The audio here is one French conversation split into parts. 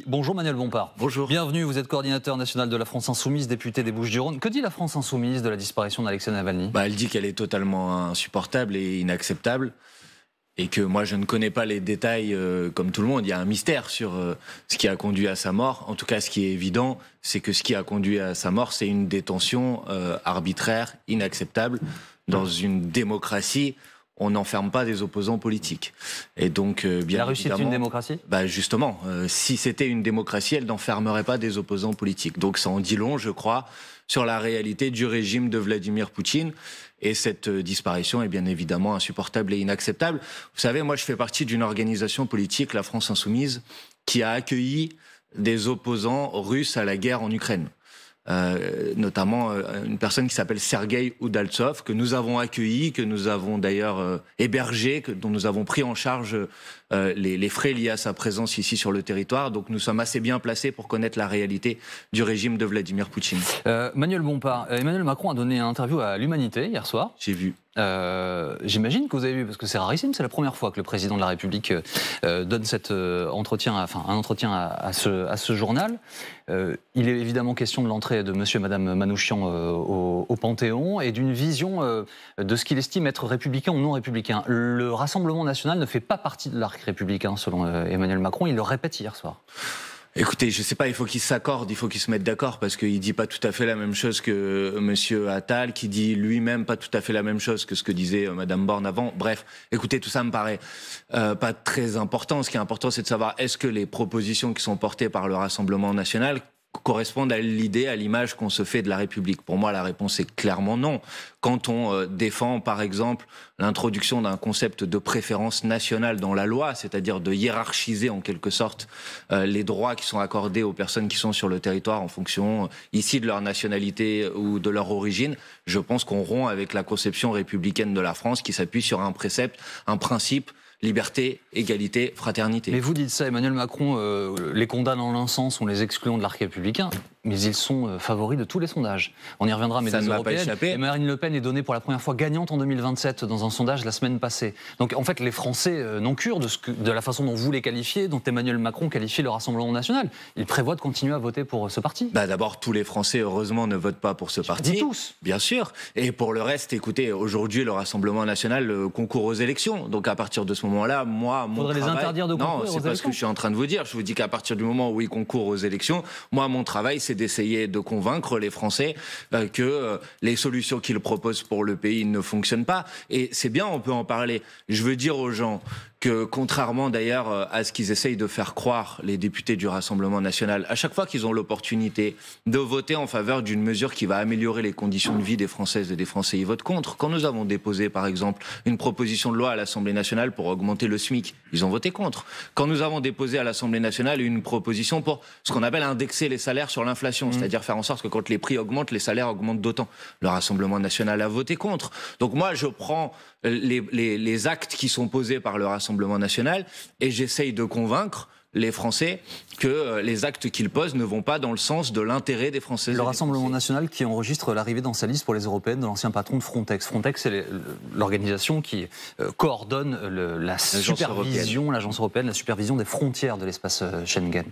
Bonjour Manuel Bompard. Bonjour. Bienvenue, vous êtes coordinateur national de la France Insoumise, député des Bouches-du-Rhône. Que dit la France Insoumise de la disparition d'Alexei Navalny ? Elle dit qu'elle est totalement insupportable et inacceptable et que moi je ne connais pas les détails comme tout le monde. Il y a un mystère sur ce qui a conduit à sa mort. En tout cas, ce qui est évident, c'est que ce qui a conduit à sa mort, c'est une détention arbitraire, inacceptable. Dans une démocratie, on n'enferme pas des opposants politiques. Et donc, bien la Russie est une démocratie ? Justement, si c'était une démocratie, elle n'enfermerait pas des opposants politiques. Donc ça en dit long, je crois, sur la réalité du régime de Vladimir Poutine. Et cette disparition est bien évidemment insupportable et inacceptable. Vous savez, moi je fais partie d'une organisation politique, la France Insoumise, qui a accueilli des opposants russes à la guerre en Ukraine. Notamment une personne qui s'appelle Sergueï Oudaltsov, que nous avons accueilli, que nous avons d'ailleurs hébergé, dont nous avons pris en charge les frais liés à sa présence ici sur le territoire. Donc nous sommes assez bien placés pour connaître la réalité du régime de Vladimir Poutine. Manuel Bompard, Emmanuel Macron a donné une interview à l'Humanité hier soir. J'ai vu. J'imagine que vous avez vu, parce que c'est rarissime, c'est la première fois que le président de la République donne un entretien à ce journal. Il est évidemment question de l'entrée de monsieur et madame Manouchian au Panthéon et d'une vision de ce qu'il estime être républicain ou non républicain. Le Rassemblement national ne fait pas partie de l'arc républicain, selon Emmanuel Macron. Il le répète hier soir. Écoutez, je sais pas, il faut qu'ils s'accordent, il faut qu'ils se mettent d'accord, parce qu'il dit pas tout à fait la même chose que monsieur Attal, qui dit lui-même pas tout à fait la même chose que ce que disait madame Borne avant. Bref, écoutez, tout ça me paraît pas très important. Ce qui est important, c'est de savoir est-ce que les propositions qui sont portées par le Rassemblement national correspondent à l'idée, à l'image qu'on se fait de la République. Pour moi, la réponse est clairement non. Quand on défend, par exemple, l'introduction d'un concept de préférence nationale dans la loi, c'est-à-dire de hiérarchiser en quelque sorte les droits qui sont accordés aux personnes qui sont sur le territoire en fonction ici de leur nationalité ou de leur origine, je pense qu'on rompt avec la conception républicaine de la France qui s'appuie sur un précepte, un principe: liberté, égalité, fraternité. Mais vous dites ça, Emmanuel Macron les condamne en l'un sens, on les excluant de l'arc républicain, mais ils sont favoris de tous les sondages. On y reviendra, mais ça ne va pas échapper. Et Marine Le Pen est donnée pour la première fois gagnante en 2027 dans un sondage la semaine passée. Donc en fait, les Français n'ont cure de la façon dont vous les qualifiez, dont Emmanuel Macron qualifie le Rassemblement national. Il prévoit de continuer à voter pour ce parti. D'abord, tous les Français, heureusement, ne votent pas pour ce parti. Dis tous. Bien sûr. Et pour le reste, écoutez, aujourd'hui, le Rassemblement national concourt aux élections. Donc à partir de ce moment-là, moi, mon travail... les interdire de concourir aux élections. Non, c'est pas ce que je suis en train de vous dire. Je vous dis qu'à partir du moment où ils concourent aux élections, moi, mon travail, c'est d'essayer de convaincre les Français que les solutions qu'ils proposent pour le pays ne fonctionnent pas. Et c'est bien, on peut en parler. Je veux dire aux gens que, contrairement d'ailleurs à ce qu'ils essayent de faire croire, les députés du Rassemblement national, à chaque fois qu'ils ont l'opportunité de voter en faveur d'une mesure qui va améliorer les conditions de vie des Françaises et des Français, ils votent contre. Quand nous avons déposé, par exemple, une proposition de loi à l'Assemblée nationale pour augmenter le SMIC, ils ont voté contre. Quand nous avons déposé à l'Assemblée nationale une proposition pour ce qu'on appelle indexer les salaires sur l'inflation, c'est-à-dire faire en sorte que quand les prix augmentent, les salaires augmentent d'autant, le Rassemblement national a voté contre. Donc moi, je prends les actes qui sont posés par le Rassemblement national et j'essaye de convaincre les Français que les actes qu'ils posent ne vont pas dans le sens de l'intérêt des Français. Le Rassemblement national qui enregistre l'arrivée dans sa liste pour les européennes de l'ancien patron de Frontex. Frontex, c'est l'organisation qui coordonne l'agence européenne, la supervision des frontières de l'espace Schengen.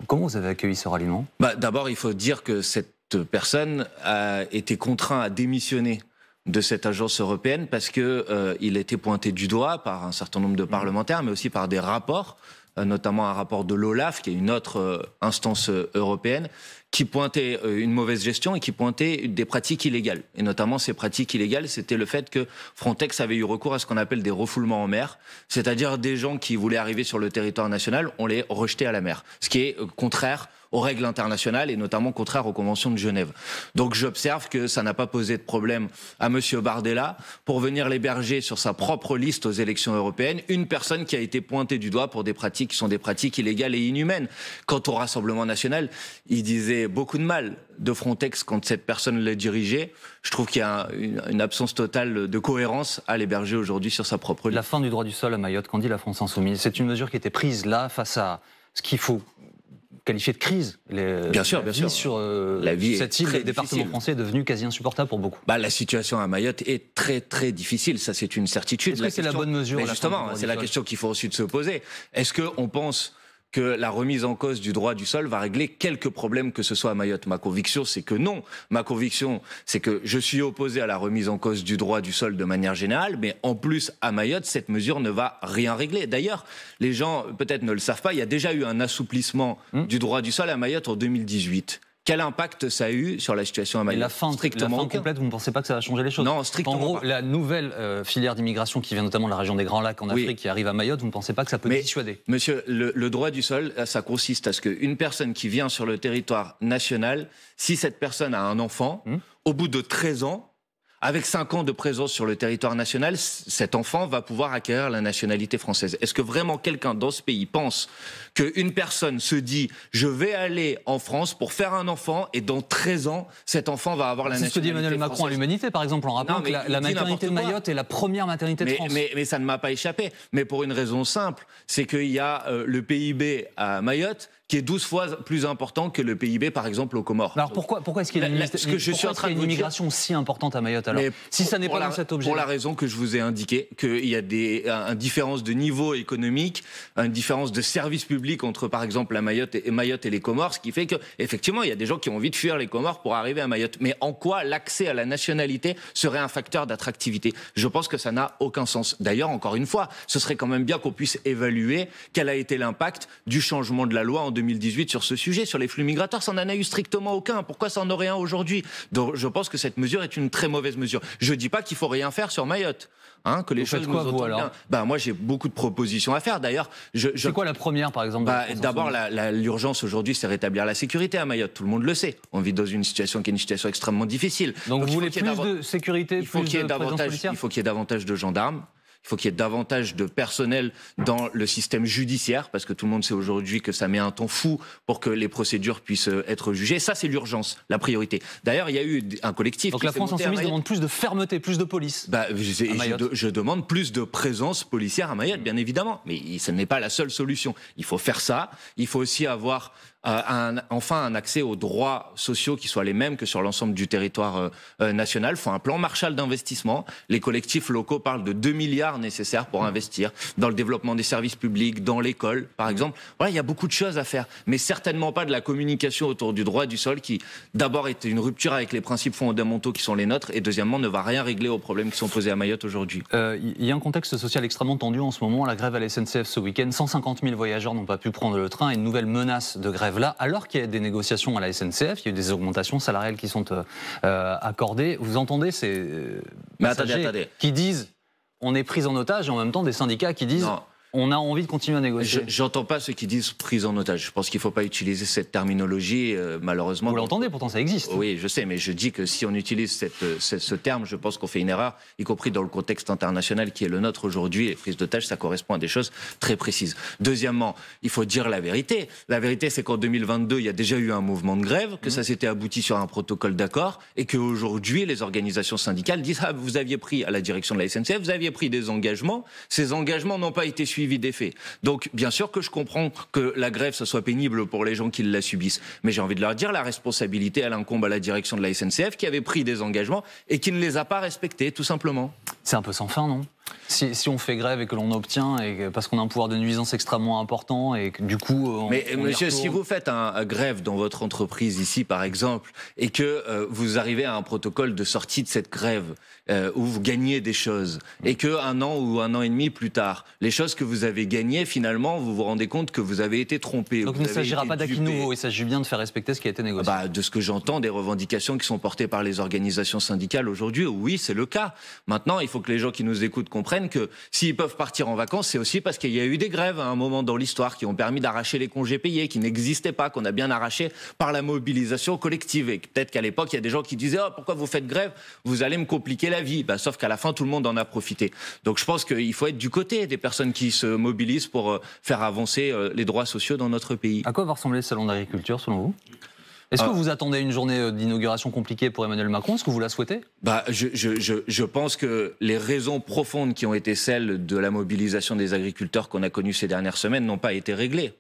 Comment vous avez accueilli ce ralliement ? D'abord, il faut dire que cette personne a été contraint à démissionner de cette agence européenne parce que il a été pointé du doigt par un certain nombre de parlementaires, mais aussi par des rapports, notamment un rapport de l'OLAF, qui est une autre instance européenne, qui pointait une mauvaise gestion et qui pointait des pratiques illégales. Et notamment, ces pratiques illégales, c'était le fait que Frontex avait eu recours à ce qu'on appelle des refoulements en mer, c'est-à-dire des gens qui voulaient arriver sur le territoire national, on les rejetait à la mer, ce qui est contraire aux règles internationales et notamment contraire aux conventions de Genève. Donc j'observe que ça n'a pas posé de problème à monsieur Bardella pour venir l'héberger sur sa propre liste aux élections européennes, une personne qui a été pointée du doigt pour des pratiques qui sont des pratiques illégales et inhumaines. Quant au Rassemblement national, il disait beaucoup de mal de Frontex quand cette personne l'a dirigé. Je trouve qu'il y a une absence totale de cohérence à l'héberger aujourd'hui sur sa propre liste. La fin du droit du sol à Mayotte, qu'en dit la France Insoumise ? C'est une mesure qui était prise là face à ce qu'il faut qualifié de crise. Bien sûr. Sur la vie cette île, le département français est devenu quasi insupportable pour beaucoup. La situation à Mayotte est très très difficile, ça c'est une certitude. Est-ce que c'est la bonne mesure ? Mais justement, c'est la question qu'il faut ensuite se poser. Est-ce qu'on pense que la remise en cause du droit du sol va régler quelques problèmes que ce soit à Mayotte. Ma conviction, c'est que non. Ma conviction, c'est que je suis opposé à la remise en cause du droit du sol de manière générale, mais en plus, à Mayotte, cette mesure ne va rien régler. D'ailleurs, les gens peut-être ne le savent pas, il y a déjà eu un assouplissement du droit du sol à Mayotte en 2018. Quel impact ça a eu sur la situation à Mayotte? Et la fin complète, vous ne pensez pas que ça va changer les choses? Non, strictement En gros, pas. la nouvelle filière d'immigration qui vient notamment de la région des Grands Lacs en Afrique, qui arrive à Mayotte, vous ne pensez pas que ça peut dissuader? Monsieur, le droit du sol, ça consiste à ce qu'une personne qui vient sur le territoire national, si cette personne a un enfant, au bout de 13 ans, avec 5 ans de présence sur le territoire national, cet enfant va pouvoir acquérir la nationalité française. Est-ce que vraiment quelqu'un dans ce pays pense qu'une personne se dit « je vais aller en France pour faire un enfant et dans 13 ans, cet enfant va avoir la nationalité française ». C'est ce que dit Emmanuel Macron à l'Humanité, par exemple, en rappelant que la maternité de Mayotte est la première maternité de France. Mais ça ne m'a pas échappé. Mais pour une raison simple, c'est qu'il y a le PIB à Mayotte qui est 12 fois plus important que le PIB, par exemple, aux Comores. Alors pourquoi est-ce qu'il y a une immigration si importante à Mayotte alors, si ça n'est pas dans cet objet? Pour la raison que je vous ai indiqué, qu'il y a une différence de niveau économique, une différence de services publics entre, par exemple, Mayotte et les Comores, ce qui fait qu'effectivement, il y a des gens qui ont envie de fuir les Comores pour arriver à Mayotte. Mais en quoi l'accès à la nationalité serait un facteur d'attractivité? Je pense que ça n'a aucun sens. D'ailleurs, encore une fois, ce serait quand même bien qu'on puisse évaluer quel a été l'impact du changement de la loi en 2018 sur ce sujet, sur les flux migratoires. Ça n'en a eu strictement aucun. Pourquoi ça en aurait un aujourd'hui? Donc, je pense que cette mesure est une très mauvaise mesure. Je ne dis pas qu'il faut rien faire sur Mayotte. Que les choses nous entendent bien. Moi, j'ai beaucoup de propositions à faire. D'ailleurs, c'est quoi la première, par exemple? D'abord, l'urgence aujourd'hui, c'est rétablir la sécurité à Mayotte. Tout le monde le sait. On vit dans une situation qui est une situation extrêmement difficile. Donc vous voulez plus de sécurité, plus de présence policière? Il faut qu'il y ait davantage de gendarmes. Il faut qu'il y ait davantage de personnel dans le système judiciaire, parce que tout le monde sait aujourd'hui que ça met un temps fou pour que les procédures puissent être jugées. Ça, c'est l'urgence, la priorité. D'ailleurs, il y a eu un collectif. Donc la France Insoumise demande plus de fermeté, plus de police. Je demande plus de présence policière à Mayotte, bien évidemment. Mais ce n'est pas la seule solution. Il faut faire ça. Il faut aussi avoir enfin un accès aux droits sociaux qui soient les mêmes que sur l'ensemble du territoire national. Il faut un plan Marshall d'investissement. Les collectifs locaux parlent de 2 milliards nécessaires pour investir dans le développement des services publics, dans l'école, par exemple. Voilà, il y a beaucoup de choses à faire, mais certainement pas de la communication autour du droit du sol qui, d'abord, est une rupture avec les principes fondamentaux qui sont les nôtres, et deuxièmement, ne va rien régler aux problèmes qui sont posés à Mayotte aujourd'hui. Il y a un contexte social extrêmement tendu en ce moment. La grève à la SNCF ce week-end, 150 000 voyageurs n'ont pas pu prendre le train et une nouvelle menace de grève là, alors qu'il y a des négociations à la SNCF, il y a eu des augmentations salariales qui sont accordées. Vous entendez ces passagers qui disent on est pris en otage et en même temps des syndicats qui disent on a envie de continuer à négocier. J'entends pas ceux qui disent prise en otage. Je pense qu'il ne faut pas utiliser cette terminologie, malheureusement. Vous l'entendez, pourtant ça existe. Oui, je sais, mais je dis que si on utilise ce terme, je pense qu'on fait une erreur, y compris dans le contexte international qui est le nôtre aujourd'hui. Et prise d'otage, ça correspond à des choses très précises. Deuxièmement, il faut dire la vérité. La vérité, c'est qu'en 2022, il y a déjà eu un mouvement de grève, que ça s'était abouti sur un protocole d'accord, et qu'aujourd'hui, les organisations syndicales disent vous aviez pris à la direction de la SNCF, vous aviez pris des engagements. Ces engagements n'ont pas été suivis des faits. Donc, bien sûr que je comprends que la grève, ça soit pénible pour les gens qui la subissent. Mais j'ai envie de leur dire, la responsabilité, elle incombe à la direction de la SNCF qui avait pris des engagements et qui ne les a pas respectés, tout simplement. C'est un peu sans fin, non ? Si on fait grève et que l'on obtient, parce qu'on a un pouvoir de nuisance extrêmement important et que du coup... Mais monsieur, si vous faites un grève dans votre entreprise ici, par exemple, et que vous arrivez à un protocole de sortie de cette grève, où vous gagnez des choses, et qu'un an ou un an et demi plus tard, les choses que vous avez gagnées, finalement, vous vous rendez compte que vous avez été trompé. Donc il ne s'agira pas d'acquis nouveau, il s'agit bien de faire respecter ce qui a été négocié. De ce que j'entends, des revendications qui sont portées par les organisations syndicales aujourd'hui, oui, c'est le cas. Maintenant, il faut que les gens qui nous écoutent comprennent que s'ils peuvent partir en vacances, c'est aussi parce qu'il y a eu des grèves à un moment dans l'histoire qui ont permis d'arracher les congés payés, qui n'existaient pas, qu'on a bien arraché par la mobilisation collective. Et peut-être qu'à l'époque, il y a des gens qui disaient pourquoi vous faites grève, vous allez me compliquer la vie. Sauf qu'à la fin, tout le monde en a profité. Donc je pense qu'il faut être du côté des personnes qui se mobilisent pour faire avancer les droits sociaux dans notre pays. À quoi va ressembler le salon d'agriculture, selon vous ? Est-ce que vous attendez une journée d'inauguration compliquée pour Emmanuel Macron ? Est-ce que vous la souhaitez ? Je pense que les raisons profondes qui ont été celles de la mobilisation des agriculteurs qu'on a connues ces dernières semaines n'ont pas été réglées.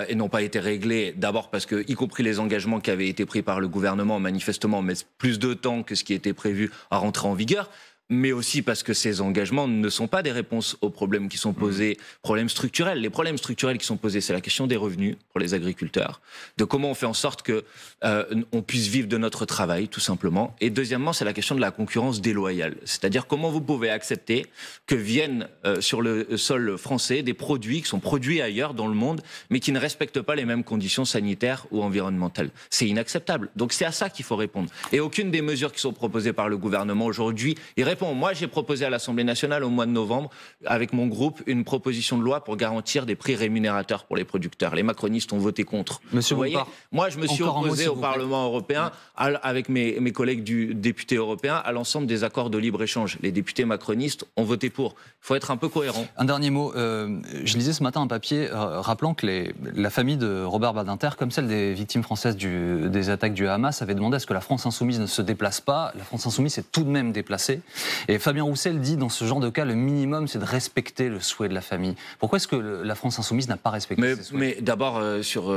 Et n'ont pas été réglées d'abord parce que, y compris les engagements qui avaient été pris par le gouvernement, manifestement, mettent plus de temps que ce qui était prévu à rentrer en vigueur. mais aussi parce que ces engagements ne sont pas des réponses aux problèmes qui sont posés, problèmes structurels. Les problèmes structurels qui sont posés, c'est la question des revenus pour les agriculteurs, de comment on fait en sorte que on puisse vivre de notre travail, tout simplement. Et deuxièmement, c'est la question de la concurrence déloyale, c'est-à-dire comment vous pouvez accepter que viennent sur le sol français des produits qui sont produits ailleurs dans le monde, mais qui ne respectent pas les mêmes conditions sanitaires ou environnementales. C'est inacceptable. Donc c'est à ça qu'il faut répondre. Et aucune des mesures qui sont proposées par le gouvernement aujourd'hui répond. Moi, j'ai proposé à l'Assemblée nationale au mois de novembre, avec mon groupe, une proposition de loi pour garantir des prix rémunérateurs pour les producteurs. Les macronistes ont voté contre. Monsieur Vous voyez, moi, je me suis opposé au Parlement européen, avec mes collègues du député européen, à l'ensemble des accords de libre-échange. Les députés macronistes ont voté pour. Il faut être un peu cohérent. Un dernier mot. Je lisais ce matin un papier rappelant que la famille de Robert Badinter, comme celle des victimes françaises des attaques du Hamas, avait demandé à ce que la France insoumise ne se déplace pas. La France insoumise s'est tout de même déplacée. Et Fabien Roussel dit, dans ce genre de cas, le minimum, c'est de respecter le souhait de la famille. Pourquoi est-ce que la France insoumise n'a pas respecté ces souhaits ? Mais d'abord, sur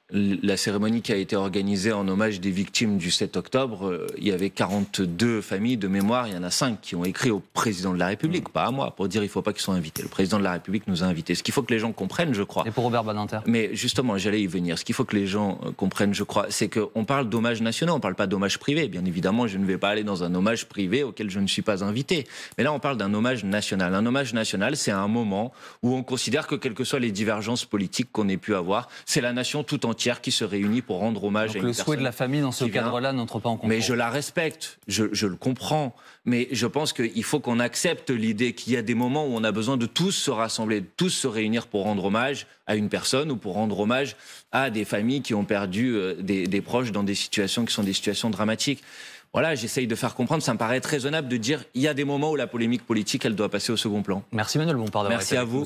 la cérémonie qui a été organisée en hommage des victimes du 7 octobre, il y avait 42 familles de mémoire, il y en a 5 qui ont écrit au président de la République, pas à moi, pour dire il ne faut pas qu'ils soient invités. Le président de la République nous a invités. Ce qu'il faut que les gens comprennent, je crois. Et pour Robert Badinter ? Mais justement, j'allais y venir. Ce qu'il faut que les gens comprennent, je crois, c'est qu'on parle d'hommages nationaux, on ne parle pas d'hommages privés. Bien évidemment, je ne vais pas aller dans un hommage privé auquel je ne suis pas invité. Mais là, on parle d'un hommage national. Un hommage national, c'est un moment où on considère que, quelles que soient les divergences politiques qu'on ait pu avoir, c'est la nation tout entière qui se réunit pour rendre hommage à une personne. Le souhait de la famille dans ce cadre-là n'entre pas en compte. Mais je la respecte, je le comprends. Mais je pense qu'il faut qu'on accepte l'idée qu'il y a des moments où on a besoin de tous se rassembler, de tous se réunir pour rendre hommage à une personne ou pour rendre hommage à des familles qui ont perdu des proches dans des situations qui sont des situations dramatiques. Voilà, j'essaye de faire comprendre, ça me paraît très raisonnable de dire il y a des moments où la polémique politique, elle doit passer au second plan. Merci Manuel Bompard d'avoir été avec nous.